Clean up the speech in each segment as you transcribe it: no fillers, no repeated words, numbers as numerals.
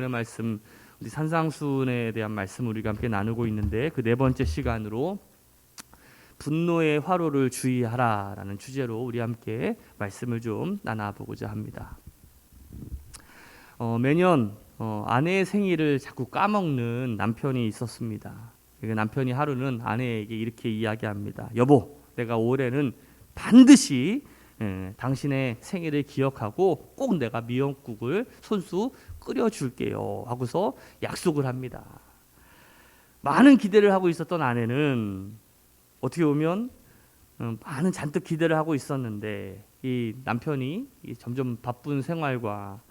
오늘의 말씀, 우리 산상수훈에 대한 말씀을 우리가 함께 나누고 있는데, 그 네 번째 시간으로 분노의 화로를 주의하라라는 주제로 우리 함께 말씀을 좀 나눠보고자 합니다. 매년 아내의 생일을 자꾸 까먹는 남편이 있었습니다. 남편이 하루는 아내에게 이렇게 이야기합니다. 여보, 내가 올해는 반드시 당신의 생일을 기억하고 꼭 내가 미역국을 손수 끓여줄게요 하고서 약속을 합니다. 많은 기대를 하고 있었던 아내는 어떻게 보면 많은 잔뜩 기대를 하고 있었는데, 이 남편이 점점 바쁜 생활과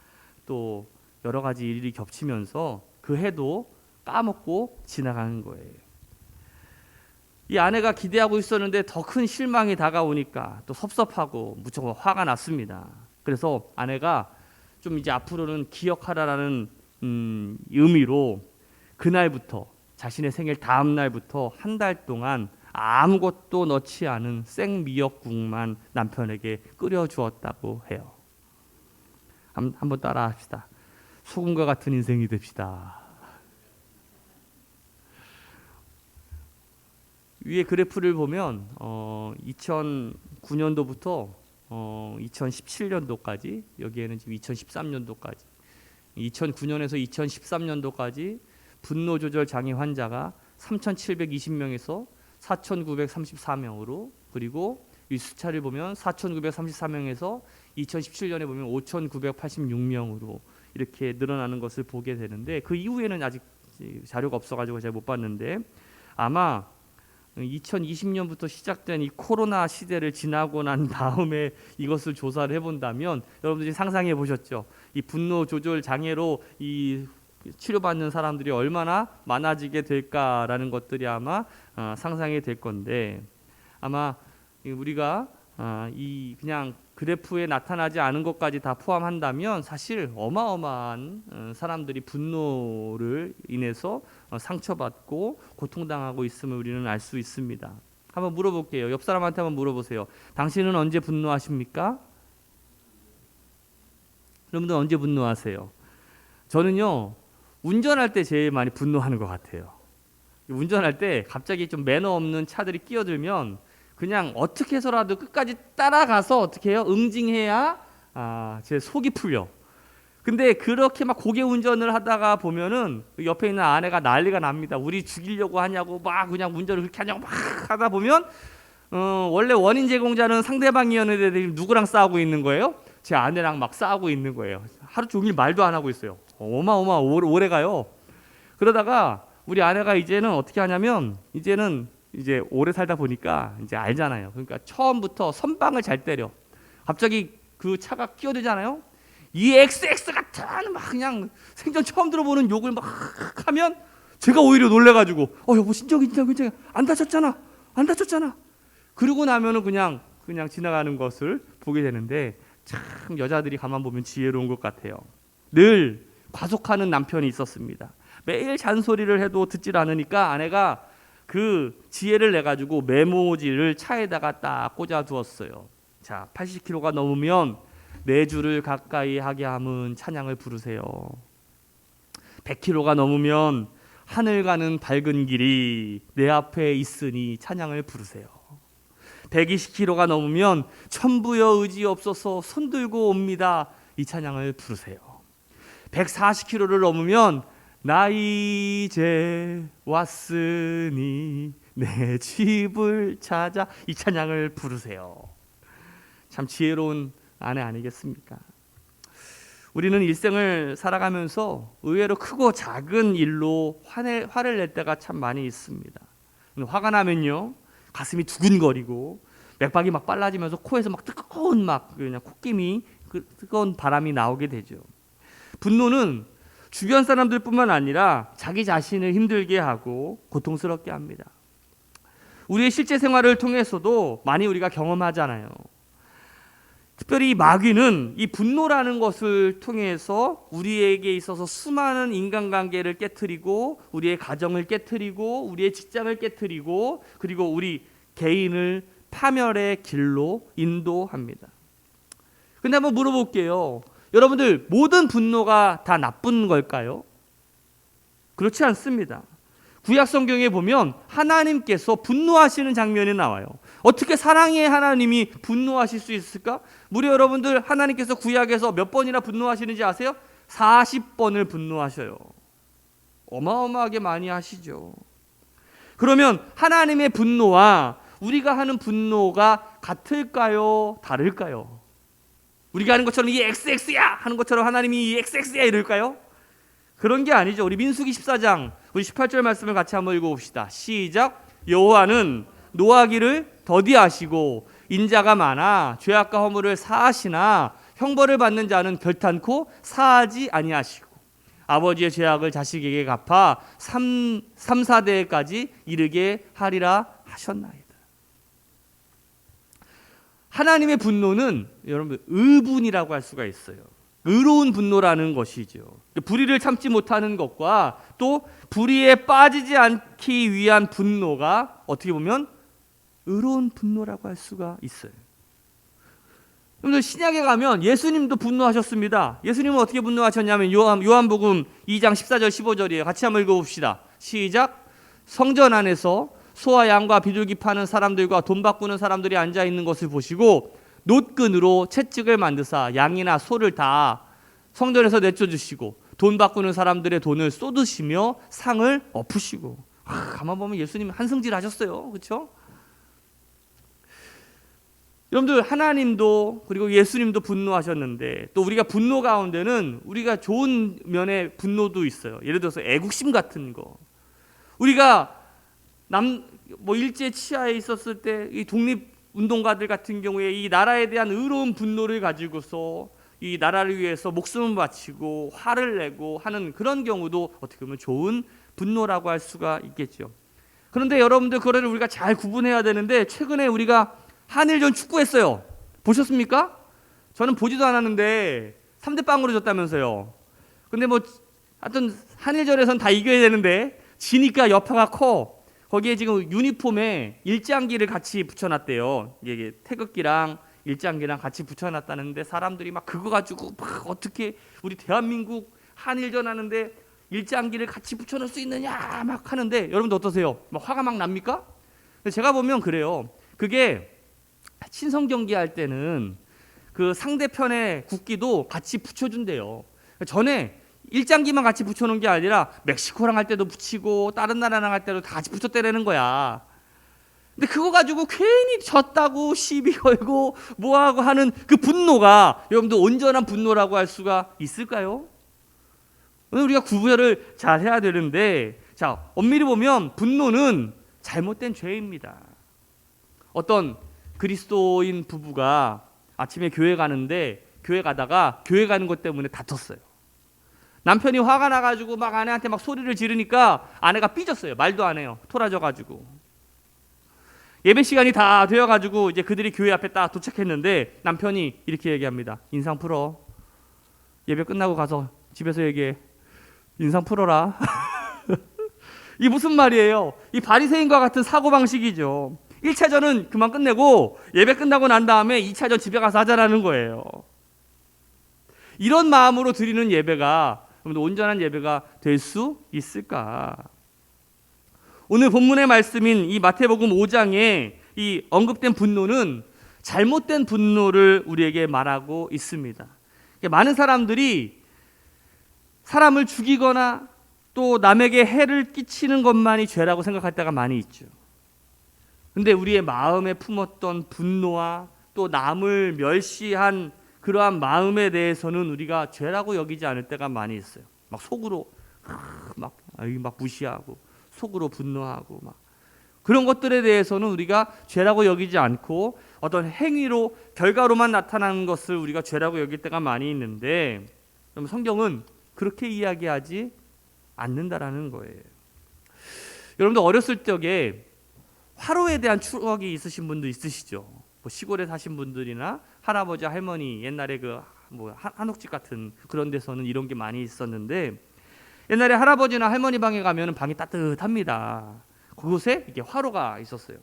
또 여러 가지 일이 겹치면서 그 해도 까먹고 지나가는 거예요. 이 아내가 기대하고 있었는데 더 큰 실망이 다가오니까 또 섭섭하고 무척 화가 났습니다. 그래서 아내가 좀 이제 앞으로는 기억하라라는 의미로 그날부터, 자신의 생일 다음 날부터 한 달 동안 아무것도 넣지 않은 생미역국만 남편에게 끓여주었다고 해요. 한번 따라 합시다. 소금과 같은 인생이 됩시다. 위에 그래프를 보면 2009년도부터 2017년도까지, 여기에는 지금 2013년도까지, 2009년에서 2013년도까지 분노 조절 장애 환자가 3,720명에서 4,934명으로, 그리고 이 숫자를 보면 4,934명에서 2017년에 보면 5,986명으로 이렇게 늘어나는 것을 보게 되는데, 그 이후에는 아직 자료가 없어가지고 제가 못 봤는데, 아마 2020년부터 시작된 이 코로나 시대를 지나고 난 다음에 이것을 조사를 해본다면, 여러분들이 상상해 보셨죠? 이 분노 조절 장애로 이 치료받는 사람들이 얼마나 많아지게 될까라는 것들이 아마 상상이 될 건데, 아마 우리가 이 그냥 그래프에 나타나지 않은 것까지 다 포함한다면 사실 어마어마한 사람들이 분노를 인해서 상처받고 고통당하고 있음을 우리는 알 수 있습니다. 한번 물어볼게요. 옆 사람한테 한번 물어보세요. 당신은 언제 분노하십니까? 여러분들 언제 분노하세요? 저는요, 운전할 때 제일 많이 분노하는 것 같아요. 운전할 때 갑자기 좀 매너 없는 차들이 끼어들면 그냥 어떻게 해서라도 끝까지 따라가서 어떻게 해요? 응징해야 제 속이 풀려. 근데 그렇게 막 고개 운전을 하다가 보면은 옆에 있는 아내가 난리가 납니다. 우리 죽이려고 하냐고 막 그냥 운전을 그렇게 하냐고 막 하다 보면 원래 원인 제공자는 상대방이었는데 누구랑 싸우고 있는 거예요? 제 아내랑 막 싸우고 있는 거예요. 하루 종일 말도 안 하고 있어요. 어마어마 오래 가요. 그러다가 우리 아내가 이제는 어떻게 하냐면, 이제는 이제 오래 살다 보니까 이제 알잖아요. 그러니까 처음부터 선방을 잘 때려. 갑자기 그 차가 끼어들잖아요. 이 XX 같은 막 그냥 생전 처음 들어보는 욕을 막 하면 제가 오히려 놀래가지고 여보 진정이 안 다쳤잖아, 안 다쳤잖아. 그러고 나면은 그냥 지나가는 것을 보게 되는데, 참 여자들이 가만 보면 지혜로운 것 같아요. 늘 과속하는 남편이 있었습니다. 매일 잔소리를 해도 듣질 않으니까 아내가 그 지혜를 내가지고 메모지를 차에다가 딱 꽂아 두었어요. 자, 80km가 넘으면 네 주를 가까이 하게 함은 찬양을 부르세요. 100km가 넘으면 하늘 가는 밝은 길이 내 앞에 있으니 찬양을 부르세요. 120km가 넘으면 천부여 의지없어서 손들고 옵니다. 이 찬양을 부르세요. 140km를 넘으면 나 이제 왔으니 내 집을 찾아, 이 찬양을 부르세요. 참 지혜로운 아내 아니겠습니까? 우리는 일생을 살아가면서 의외로 크고 작은 일로 화를 낼 때가 참 많이 있습니다. 화가 나면요, 가슴이 두근거리고 맥박이 막 빨라지면서 코에서 막 뜨거운 그냥 콧김이, 뜨거운 바람이 나오게 되죠. 분노는 주변 사람들뿐만 아니라 자기 자신을 힘들게 하고 고통스럽게 합니다. 우리의 실제 생활을 통해서도 많이 우리가 경험하잖아요. 특별히 마귀는 이 분노라는 것을 통해서 우리에게 있어서 수많은 인간관계를 깨트리고, 우리의 가정을 깨트리고, 우리의 직장을 깨트리고, 그리고 우리 개인을 파멸의 길로 인도합니다. 근데 한번 물어볼게요. 여러분들 모든 분노가 다 나쁜 걸까요? 그렇지 않습니다. 구약 성경에 보면 하나님께서 분노하시는 장면이 나와요. 어떻게 사랑의 하나님이 분노하실 수 있을까? 무려 여러분들 하나님께서 구약에서 몇 번이나 분노하시는지 아세요? 40번을 분노하셔요. 어마어마하게 많이 하시죠. 그러면 하나님의 분노와 우리가 하는 분노가 같을까요? 다를까요? 우리가 하는 것처럼 이 XX야 하는 것처럼 하나님이 이 XX야 이럴까요? 그런 게 아니죠. 우리 민수기 14장 우리 18절 말씀을 같이 한번 읽어봅시다. 시작. 여호와는 노하기를 더디하시고 인자가 많아 죄악과 허물을 사하시나 형벌을 받는 자는 결탄코 사하지 아니하시고 아버지의 죄악을 자식에게 갚아 3-4대까지 이르게 하리라 하셨나이다. 하나님의 분노는 여러분 의분이라고 할 수가 있어요. 의로운 분노라는 것이죠. 불의를 참지 못하는 것과 또 불의에 빠지지 않기 위한 분노가 어떻게 보면 의로운 분노라고 할 수가 있어요. 여러분들 신약에 가면 예수님도 분노하셨습니다. 예수님은 어떻게 분노하셨냐면 요한복음 2장 14절 15절이에요. 같이 한번 읽어봅시다. 시작. 성전 안에서 소와 양과 비둘기 파는 사람들과 돈 바꾸는 사람들이 앉아있는 것을 보시고 놋근으로 채찍을 만드사 양이나 소를 다 성전에서 내쫓으시고 돈 바꾸는 사람들의 돈을 쏟으시며 상을 엎으시고. 가만 보면 예수님 한승질 하셨어요. 그렇죠? 여러분들 하나님도 그리고 예수님도 분노하셨는데 또 우리가 분노 가운데는 우리가 좋은 면의 분노도 있어요. 예를 들어서 애국심 같은 거. 우리가 일제 치하에 있었을 때 이 독립운동가들 같은 경우에 이 나라에 대한 의로운 분노를 가지고서 이 나라를 위해서 목숨을 바치고 화를 내고 하는 그런 경우도 어떻게 보면 좋은 분노라고 할 수가 있겠죠. 그런데 여러분들 그거를 우리가 잘 구분해야 되는데 최근에 우리가 한일전 축구했어요. 보셨습니까? 저는 보지도 않았는데 3대0으로 졌다면서요. 근데 하여튼 한일전에선 다 이겨야 되는데 지니까 여파가 커. 거기에 지금 유니폼에 일장기를 같이 붙여놨대요. 이게 태극기랑 일장기랑 같이 붙여놨다는데 사람들이 막 그거 가지고 막 어떻게 우리 대한민국 한일전 하는데 일장기를 같이 붙여놓을 수 있느냐 막 하는데 여러분들 어떠세요? 막 화가 막 납니까? 제가 보면 그래요. 그게 친선 경기할 때는 그 상대편의 국기도 같이 붙여준대요. 전에 일장기만 같이 붙여놓은 게 아니라 멕시코랑 할 때도 붙이고 다른 나라랑 할 때도 다 같이 붙였대라는 거야. 근데 그거 가지고 괜히 졌다고 시비 걸고 뭐하고 하는 그 분노가 여러분들 온전한 분노라고 할 수가 있을까요? 오늘 우리가 구별을 잘 해야 되는데, 자, 엄밀히 보면 분노는 잘못된 죄입니다. 어떤 그리스도인 부부가 아침에 교회 가는데 교회 가다가 교회 가는 것 때문에 다퉜어요. 남편이 화가 나가지고 막 아내한테 막 소리를 지르니까 아내가 삐졌어요. 말도 안 해요. 토라져가지고. 예배 시간이 다 되어가지고 이제 그들이 교회 앞에 딱 도착했는데 남편이 이렇게 얘기합니다. 인상 풀어. 예배 끝나고 가서 집에서 얘기해. 인상 풀어라. 이 무슨 말이에요? 이 바리새인과 같은 사고방식이죠. 1차전은 그만 끝내고 예배 끝나고 난 다음에 2차전 집에 가서 하자라는 거예요. 이런 마음으로 드리는 예배가 온전한 예배가 될 수 있을까? 오늘 본문의 말씀인 이 마태복음 5장에 이 언급된 분노는 잘못된 분노를 우리에게 말하고 있습니다. 많은 사람들이 사람을 죽이거나 또 남에게 해를 끼치는 것만이 죄라고 생각할 때가 많이 있죠. 근데 우리의 마음에 품었던 분노와 또 남을 멸시한 그러한 마음에 대해서는 우리가 죄라고 여기지 않을 때가 많이 있어요. 막 속으로 막 무시하고 속으로 분노하고 막 그런 것들에 대해서는 우리가 죄라고 여기지 않고 어떤 행위로 결과로만 나타나는 것을 우리가 죄라고 여길 때가 많이 있는데 성경은 그렇게 이야기하지 않는다라는 거예요. 여러분들 어렸을 적에 화로에 대한 추억이 있으신 분도 있으시죠. 시골에 사신 분들이나 할아버지 할머니 옛날에 한옥집 같은 그런 데서는 이런 게 많이 있었는데 옛날에 할아버지나 할머니 방에 가면 방이 따뜻합니다. 그곳에 이렇게 화로가 있었어요.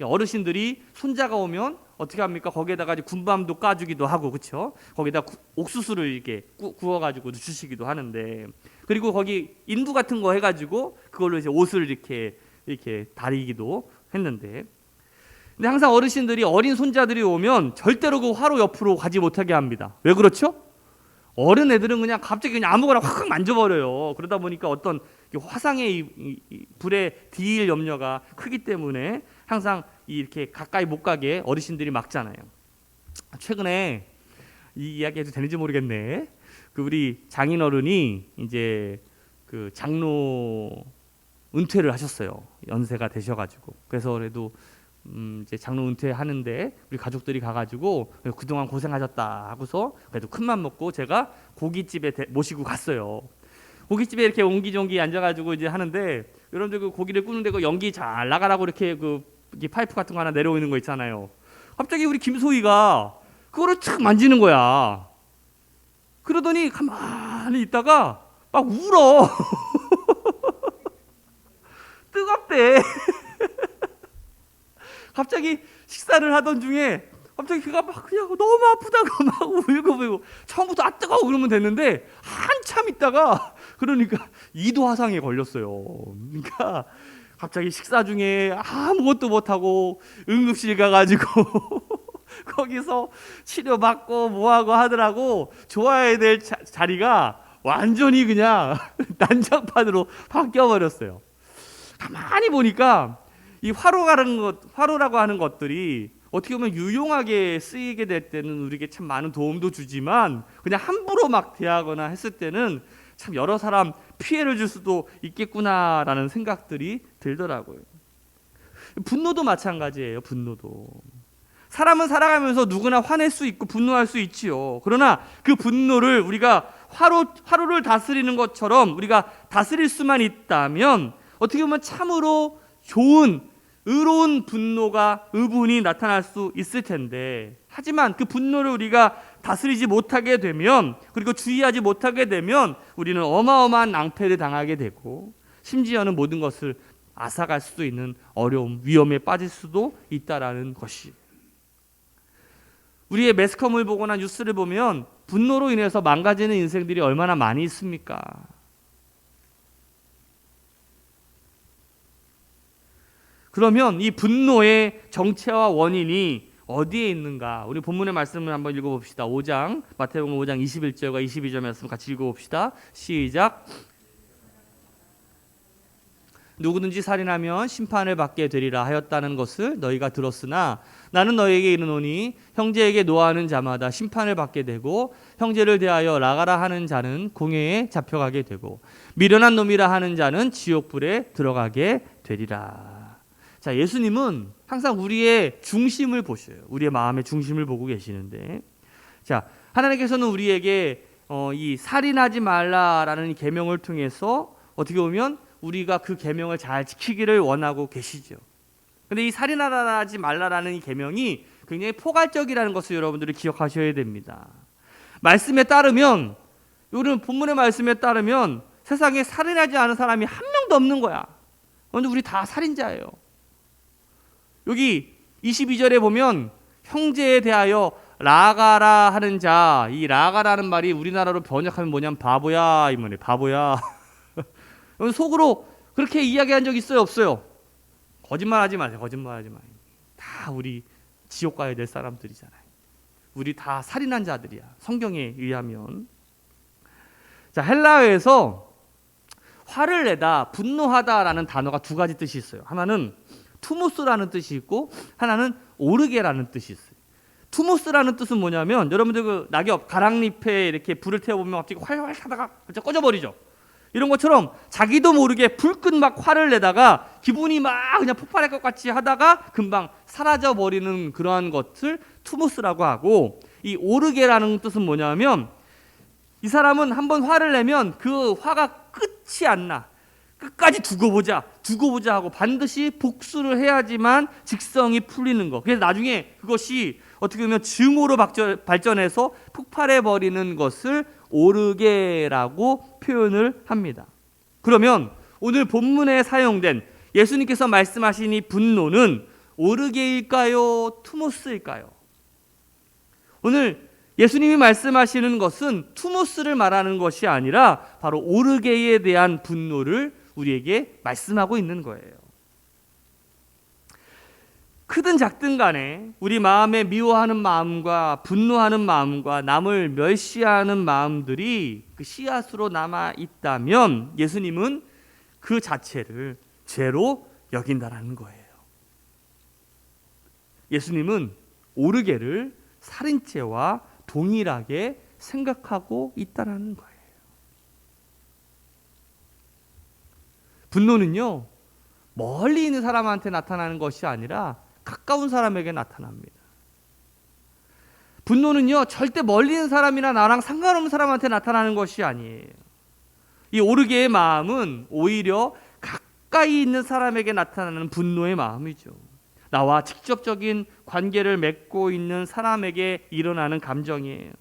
어르신들이 손자가 오면 어떻게 합니까? 거기에다가 이제 군밤도 까주기도 하고, 그렇죠? 거기다 옥수수를 이렇게 구워가지고 주시기도 하는데, 그리고 거기 인두 같은 거 해가지고 그걸로 이제 옷을 이렇게 다리기도 했는데, 근데 항상 어르신들이 어린 손자들이 오면 절대로 그 화로 옆으로 가지 못하게 합니다. 왜 그렇죠? 어른 애들은 그냥 갑자기 그냥 아무거나 확 만져버려요. 그러다 보니까 어떤 화상의 이 불에 뒤일 염려가 크기 때문에 항상 이렇게 가까이 못 가게 어르신들이 막잖아요. 최근에 이 이야기 해도 되는지 모르겠네. 그 우리 장인어른이 이제 그 장로 은퇴를 하셨어요. 연세가 되셔가지고. 그래서 그래도 이제 장로 은퇴하는데 우리 가족들이 가가지고 그동안 고생하셨다 하고서 그래도 큰맘 먹고 제가 고깃집에 모시고 갔어요. 고깃집에 이렇게 옹기종기 앉아가지고 이제 하는데, 여러분들 그 고기를 굽는데 그 연기 잘 나가라고 이렇게 이게 파이프 같은 거 하나 내려오는 거 있잖아요. 갑자기 우리 김소희가 그거를 탁 만지는 거야. 그러더니 가만히 있다가 막 울어. 뜨겁대. 갑자기 식사를 하던 중에 갑자기 그가 막 그냥 너무 아프다고 막 울고 처음부터 아 뜨거워 그러면 됐는데 한참 있다가 그러니까 이도 화상에 걸렸어요. 그러니까 갑자기 식사 중에 아무것도 못하고 응급실 가가지고 거기서 치료받고 뭐하고 하더라고. 좋아야 될 자리가 완전히 그냥 난장판으로 바뀌어버렸어요. 가만히 보니까 이 화로라고 하는 것들이 어떻게 보면 유용하게 쓰이게 될 때는 우리에게 참 많은 도움도 주지만, 그냥 함부로 막 대하거나 했을 때는 참 여러 사람 피해를 줄 수도 있겠구나라는 생각들이 들더라고요. 분노도 마찬가지예요. 분노도. 사람은 살아가면서 누구나 화낼 수 있고 분노할 수 있지요. 그러나 그 분노를 우리가 화로를 다스리는 것처럼 우리가 다스릴 수만 있다면 어떻게 보면 참으로 좋은 의로운 의분이 나타날 수 있을 텐데, 하지만 그 분노를 우리가 다스리지 못하게 되면, 그리고 주의하지 못하게 되면 우리는 어마어마한 낭패를 당하게 되고 심지어는 모든 것을 앗아갈 수도 있는 어려움, 위험에 빠질 수도 있다라는 것이. 우리의 매스컴을 보거나 뉴스를 보면 분노로 인해서 망가지는 인생들이 얼마나 많이 있습니까? 그러면 이 분노의 정체와 원인이 어디에 있는가? 우리 본문의 말씀을 한번 읽어봅시다. 마태복음 5장 21절과 22절 말씀 같이 읽어봅시다. 시작. 누구든지 살인하면 심판을 받게 되리라 하였다는 것을 너희가 들었으나 나는 너희에게 이르노니 형제에게 노하는 자마다 심판을 받게 되고 형제를 대하여 나가라 하는 자는 공회에 잡혀가게 되고 미련한 놈이라 하는 자는 지옥불에 들어가게 되리라. 자, 예수님은 항상 우리의 중심을 보셔요. 우리의 마음의 중심을 보고 계시는데, 자, 하나님께서는 우리에게 이 살인하지 말라라는 계명을 통해서 어떻게 보면 우리가 그 계명을 잘 지키기를 원하고 계시죠. 근데 이 살인하지 말라라는 이 계명이 굉장히 포괄적이라는 것을 여러분들이 기억하셔야 됩니다. 말씀에 따르면, 오늘 본문의 말씀에 따르면 세상에 살인하지 않은 사람이 한 명도 없는 거야. 그런데 우리 다 살인자예요. 여기 22절에 보면 형제에 대하여 라가라 하는 자, 이 라가라는 말이 우리나라로 번역하면 뭐냐면 바보야 이 말이에요. 바보야. 속으로 그렇게 이야기한 적 있어요? 없어요? 거짓말하지 마세요. 거짓말하지 마세요. 다 우리 지옥 가야 될 사람들이잖아요. 우리 다 살인한 자들이야. 성경에 의하면. 자, 헬라어에서 화를 내다, 분노하다라는 단어가 두 가지 뜻이 있어요. 하나는 투모스라는 뜻이 있고 하나는 오르게라는 뜻이 있어요. 투모스라는 뜻은 뭐냐면, 여러분들 그 낙엽 가랑잎에 이렇게 불을 태워보면 갑자기 활활 하다가 꺼져버리죠. 이런 것처럼 자기도 모르게 불끈 막 화를 내다가 기분이 막 그냥 폭발할 것 같이 하다가 금방 사라져버리는 그러한 것을 투모스라고 하고, 이 오르게라는 뜻은 뭐냐면 이 사람은 한번 화를 내면 그 화가 끝이 안 나. 끝까지 두고 보자 하고 반드시 복수를 해야지만 직성이 풀리는 거. 그래서 나중에 그것이 어떻게 보면 증오로 발전해서 폭발해버리는 것을 오르게라고 표현을 합니다. 그러면 오늘 본문에 사용된 예수님께서 말씀하신 이 분노는 오르게일까요? 투모스일까요? 오늘 예수님이 말씀하시는 것은 투모스를 말하는 것이 아니라 바로 오르게에 대한 분노를 우리에게 말씀하고 있는 거예요. 크든 작든 간에 우리 마음에 미워하는 마음과 분노하는 마음과 남을 멸시하는 마음들이 그 씨앗으로 남아 있다면 예수님은 그 자체를 죄로 여긴다라는 거예요. 예수님은 오르게를 살인죄와 동일하게 생각하고 있다라는 거예요. 분노는요, 멀리 있는 사람한테 나타나는 것이 아니라 가까운 사람에게 나타납니다. 분노는요, 절대 멀리 있는 사람이나 나랑 상관없는 사람한테 나타나는 것이 아니에요. 이 오르게의 마음은 오히려 가까이 있는 사람에게 나타나는 분노의 마음이죠. 나와 직접적인 관계를 맺고 있는 사람에게 일어나는 감정이에요.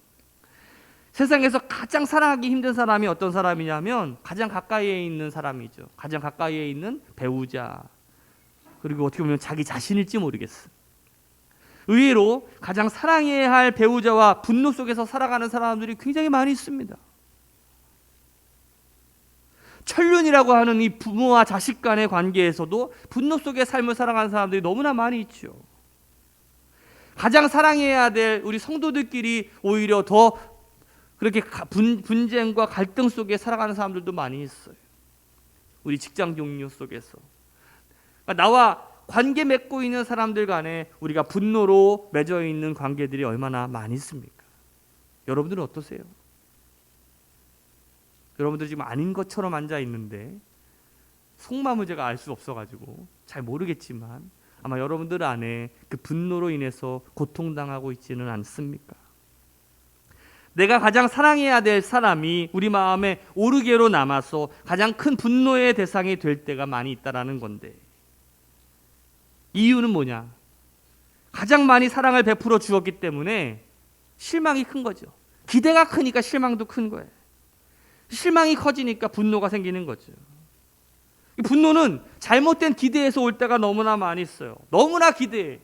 세상에서 가장 사랑하기 힘든 사람이 어떤 사람이냐면 가장 가까이에 있는 사람이죠. 가장 가까이에 있는 배우자, 그리고 어떻게 보면 자기 자신일지 모르겠어요. 의외로 가장 사랑해야 할 배우자와 분노 속에서 살아가는 사람들이 굉장히 많이 있습니다. 천륜이라고 하는 이 부모와 자식 간의 관계에서도 분노 속의 삶을 살아가는 사람들이 너무나 많이 있죠. 가장 사랑해야 될 우리 성도들끼리 오히려 더 그렇게 분쟁과 갈등 속에 살아가는 사람들도 많이 있어요. 우리 직장 동료 속에서. 그러니까 나와 관계 맺고 있는 사람들 간에 우리가 분노로 맺어 있는 관계들이 얼마나 많이 있습니까? 여러분들은 어떠세요? 여러분들 지금 아닌 것처럼 앉아 있는데 속마음을 제가 알 수 없어가지고 잘 모르겠지만 아마 여러분들 안에 그 분노로 인해서 고통당하고 있지는 않습니까? 내가 가장 사랑해야 될 사람이 우리 마음에 오르게로 남아서 가장 큰 분노의 대상이 될 때가 많이 있다라는 건데, 이유는 뭐냐? 가장 많이 사랑을 베풀어 주었기 때문에 실망이 큰 거죠. 기대가 크니까 실망도 큰 거예요. 실망이 커지니까 분노가 생기는 거죠. 분노는 잘못된 기대에서 올 때가 너무나 많이 있어요. 너무나 기대해.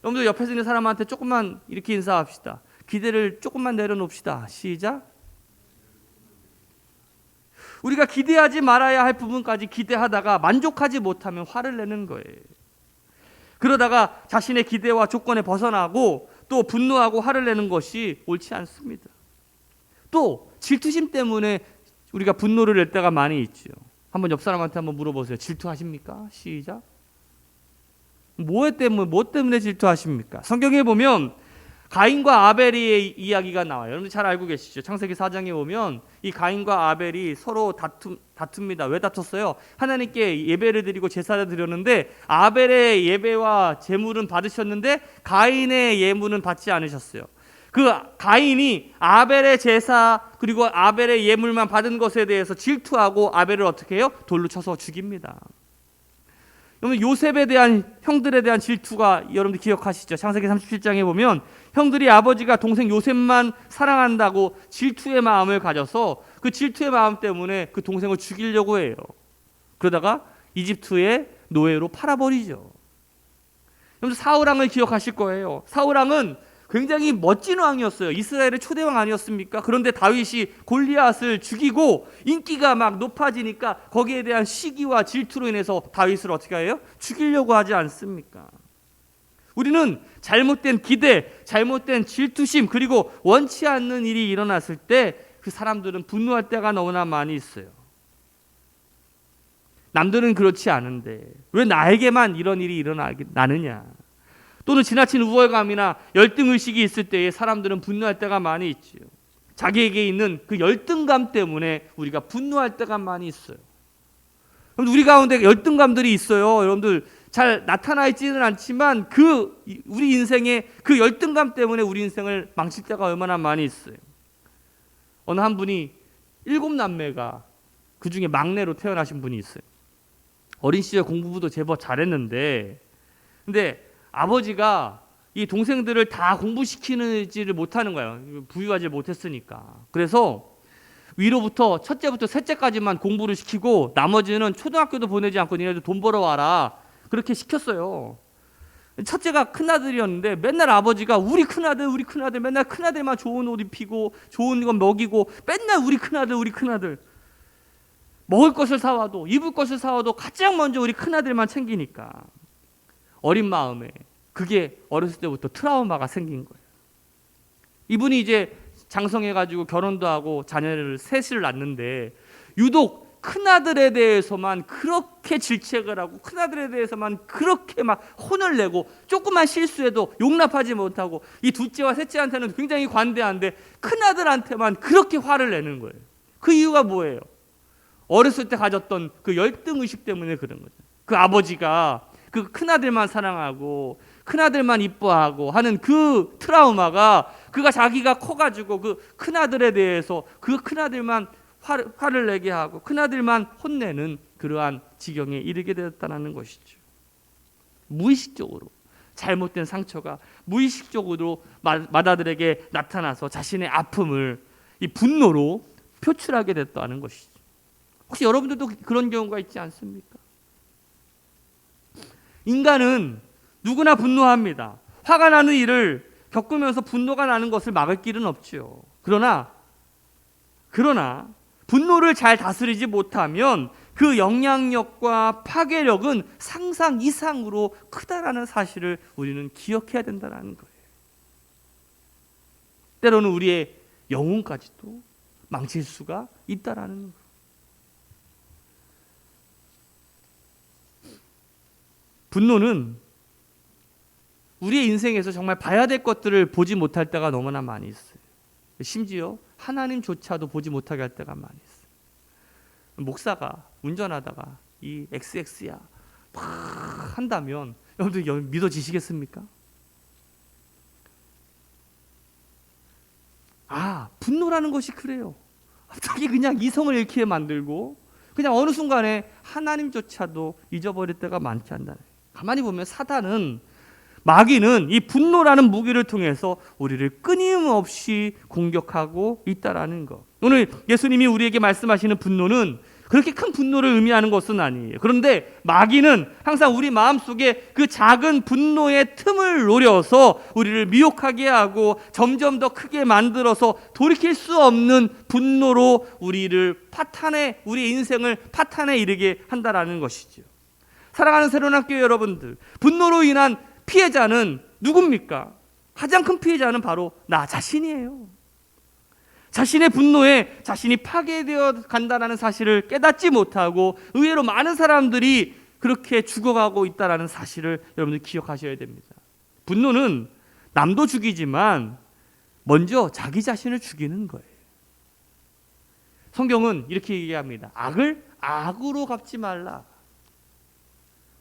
여러분들 옆에서 있는 사람한테 조금만 이렇게 인사합시다. 기대를 조금만 내려놓읍시다. 시작. 우리가 기대하지 말아야 할 부분까지 기대하다가 만족하지 못하면 화를 내는 거예요. 그러다가 자신의 기대와 조건에 벗어나고 또 분노하고 화를 내는 것이 옳지 않습니다. 또 질투심 때문에 우리가 분노를 낼 때가 많이 있죠. 한번 옆 사람한테 한번 물어보세요. 질투하십니까? 시작. 뭐 때문에 질투하십니까? 성경에 보면 가인과 아벨의 이야기가 나와요. 여러분들 잘 알고 계시죠? 창세기 4장에 보면 이 가인과 아벨이 서로 다툽니다. 왜 다퉜어요? 하나님께 예배를 드리고 제사를 드렸는데 아벨의 예배와 제물은 받으셨는데 가인의 예물은 받지 않으셨어요. 그 가인이 아벨의 제사 그리고 아벨의 예물만 받은 것에 대해서 질투하고 아벨을 어떻게 해요? 돌로 쳐서 죽입니다. 여러분 요셉에 대한 형들에 대한 질투가 여러분들 기억하시죠? 창세기 37장에 보면 형들이 아버지가 동생 요셉만 사랑한다고 질투의 마음을 가져서 그 질투의 마음 때문에 그 동생을 죽이려고 해요. 그러다가 이집트의 노예로 팔아버리죠. 여러분 사울왕을 기억하실 거예요. 사울왕은 굉장히 멋진 왕이었어요. 이스라엘의 초대왕 아니었습니까? 그런데 다윗이 골리앗을 죽이고 인기가 막 높아지니까 거기에 대한 시기와 질투로 인해서 다윗을 어떻게 해요? 죽이려고 하지 않습니까? 우리는 잘못된 기대, 잘못된 질투심 그리고 원치 않는 일이 일어났을 때 그 사람들은 분노할 때가 너무나 많이 있어요. 남들은 그렇지 않은데 왜 나에게만 이런 일이 일어나느냐? 또는 지나친 우월감이나 열등의식이 있을 때에 사람들은 분노할 때가 많이 있지요. 자기에게 있는 그 열등감 때문에 우리가 분노할 때가 많이 있어요. 우리 가운데 열등감들이 있어요. 여러분들 잘 나타나 있지는 않지만 우리 인생의 그 열등감 때문에 우리 인생을 망칠 때가 얼마나 많이 있어요. 어느 한 분이 7남매가 그 중에 막내로 태어나신 분이 있어요. 어린 시절 공부도 제법 잘했는데 근데 아버지가 이 동생들을 다 공부시키지를 못하는 거예요. 부유하지 못했으니까. 그래서 위로부터 첫째부터 셋째까지만 공부를 시키고 나머지는 초등학교도 보내지 않고 니네들 돈 벌어와라 그렇게 시켰어요. 첫째가 큰아들이었는데 맨날 아버지가 우리 큰아들 맨날 큰아들만 좋은 옷 입히고 좋은 거 먹이고 맨날 우리 큰아들 먹을 것을 사와도 입을 것을 사와도 가장 먼저 우리 큰아들만 챙기니까 어린 마음에 그게 어렸을 때부터 트라우마가 생긴 거예요. 이분이 이제 장성해가지고 결혼도 하고 자녀를 셋을 낳는데 유독 큰아들에 대해서만 그렇게 질책을 하고 큰아들에 대해서만 그렇게 막 혼을 내고 조금만 실수해도 용납하지 못하고 이 둘째와 셋째한테는 굉장히 관대한데 큰아들한테만 그렇게 화를 내는 거예요. 그 이유가 뭐예요? 어렸을 때 가졌던 그 열등의식 때문에 그런 거죠. 그 아버지가 그 큰아들만 사랑하고 큰아들만 이뻐하고 하는 그 트라우마가 그가 자기가 커가지고 그 큰아들에 대해서 그 큰아들만 화를 내게 하고 큰아들만 혼내는 그러한 지경에 이르게 되었다는 것이죠. 무의식적으로 잘못된 상처가 무의식적으로 맏아들에게 나타나서 자신의 아픔을 이 분노로 표출하게 됐다는 것이죠. 혹시 여러분들도 그런 경우가 있지 않습니까? 인간은 누구나 분노합니다. 화가 나는 일을 겪으면서 분노가 나는 것을 막을 길은 없지요. 그러나 분노를 잘 다스리지 못하면 그 영향력과 파괴력은 상상 이상으로 크다라는 사실을 우리는 기억해야 된다는 거예요. 때로는 우리의 영혼까지도 망칠 수가 있다라는 거예요. 분노는 우리의 인생에서 정말 봐야 될 것들을 보지 못할 때가 너무나 많이 있어요. 심지어 하나님조차도 보지 못하게 할 때가 많이 있어요. 목사가 운전하다가 이 XX야 막 한다면 여러분들 믿어지시겠습니까? 분노라는 것이 그래요. 갑자기 그냥 이성을 잃게 만들고 그냥 어느 순간에 하나님조차도 잊어버릴 때가 많지 않나요? 가만히 보면 사단은 마귀는 이 분노라는 무기를 통해서 우리를 끊임없이 공격하고 있다라는 것. 오늘 예수님이 우리에게 말씀하시는 분노는 그렇게 큰 분노를 의미하는 것은 아니에요. 그런데 마귀는 항상 우리 마음속에 그 작은 분노의 틈을 노려서 우리를 미혹하게 하고 점점 더 크게 만들어서 돌이킬 수 없는 분노로 우리의 인생을 파탄에 이르게 한다라는 것이죠. 사랑하는 새로운학교 여러분들, 분노로 인한 피해자는 누굽니까? 가장 큰 피해자는 바로 나 자신이에요. 자신의 분노에 자신이 파괴되어 간다는 사실을 깨닫지 못하고 의외로 많은 사람들이 그렇게 죽어가고 있다는 사실을 여러분들 기억하셔야 됩니다. 분노는 남도 죽이지만 먼저 자기 자신을 죽이는 거예요. 성경은 이렇게 얘기합니다. 악을 악으로 갚지 말라.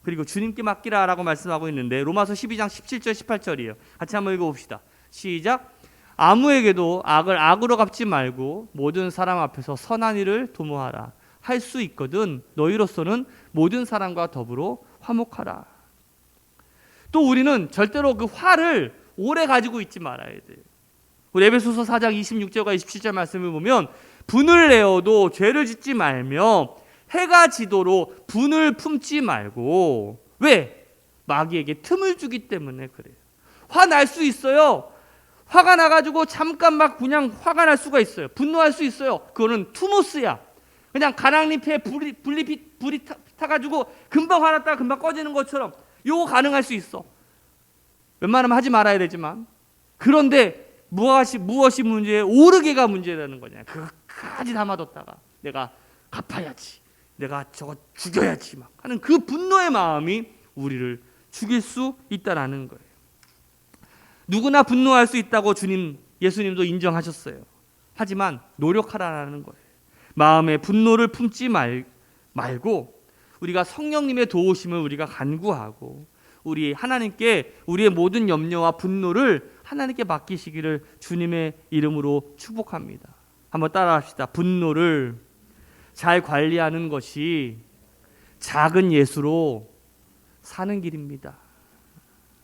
그리고 주님께 맡기라 라고 말씀하고 있는데 로마서 12장 17절 18절이에요. 같이 한번 읽어봅시다. 시작. 아무에게도 악을 악으로 갚지 말고 모든 사람 앞에서 선한 일을 도모하라. 할 수 있거든 너희로서는 모든 사람과 더불어 화목하라. 또 우리는 절대로 그 화를 오래 가지고 있지 말아야 돼요. 우리 에베소서 4장 26절과 27절 말씀을 보면 분을 내어도 죄를 짓지 말며 해가 지도록 분을 품지 말고. 왜? 마귀에게 틈을 주기 때문에 그래요. 화 날 수 있어요. 화가 나가지고 잠깐 막 그냥 화가 날 수가 있어요. 분노할 수 있어요. 그거는 투모스야. 그냥 가랑잎에 불이 타가지고 금방 화났다가 금방 꺼지는 것처럼 요거 가능할 수 있어. 웬만하면 하지 말아야 되지만. 그런데 무엇이 문제예요? 오르게가 문제라는 거냐. 그거까지 담아뒀다가 내가 갚아야지. 내가 저거 죽여야지 막 하는 그 분노의 마음이 우리를 죽일 수 있다라는 거예요. 누구나 분노할 수 있다고 예수님도 인정하셨어요. 하지만 노력하라는 거예요. 마음에 분노를 품지 말고 우리가 성령님의 도우심을 우리가 간구하고 우리 하나님께 우리의 모든 염려와 분노를 하나님께 맡기시기를 주님의 이름으로 축복합니다. 한번 따라합시다. 분노를 잘 관리하는 것이 작은 예수로 사는 길입니다.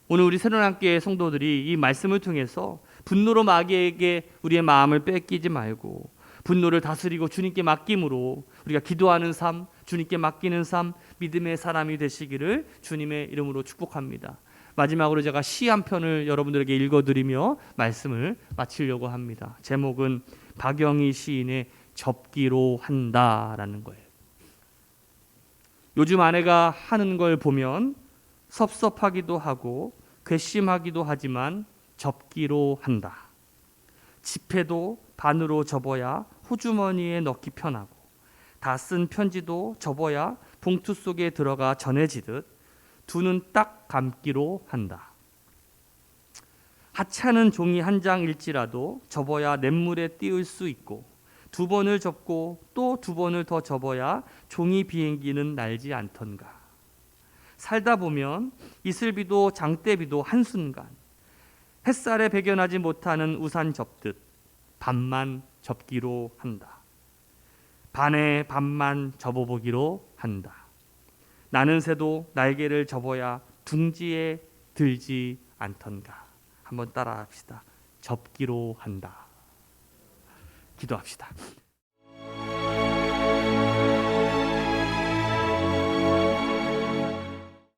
오늘 우리 새로운학교의 성도들이 이 말씀을 통해서 분노로 마귀에게 우리의 마음을 뺏기지 말고 분노를 다스리고 주님께 맡김으로 우리가 기도하는 삶, 주님께 맡기는 삶, 믿음의 사람이 되시기를 주님의 이름으로 축복합니다. 마지막으로 제가 시 한 편을 여러분들에게 읽어드리며 말씀을 마치려고 합니다. 제목은 박영희 시인의 접기로 한다라는 거예요. 요즘 아내가 하는 걸 보면 섭섭하기도 하고 괘씸하기도 하지만 접기로 한다. 지폐도 반으로 접어야 호주머니에 넣기 편하고 다 쓴 편지도 접어야 봉투 속에 들어가 전해지듯 두 눈 딱 감기로 한다. 하찮은 종이 한 장일지라도 접어야 냇물에 띄울 수 있고 두 번을 접고 또 두 번을 더 접어야 종이 비행기는 날지 않던가. 살다 보면 이슬비도 장대비도 한순간 햇살에 배겨나지 못하는 우산 접듯 반만 접기로 한다. 반에 반만 접어보기로 한다. 나는 새도 날개를 접어야 둥지에 들지 않던가. 한번 따라합시다. 접기로 한다. 기도합시다.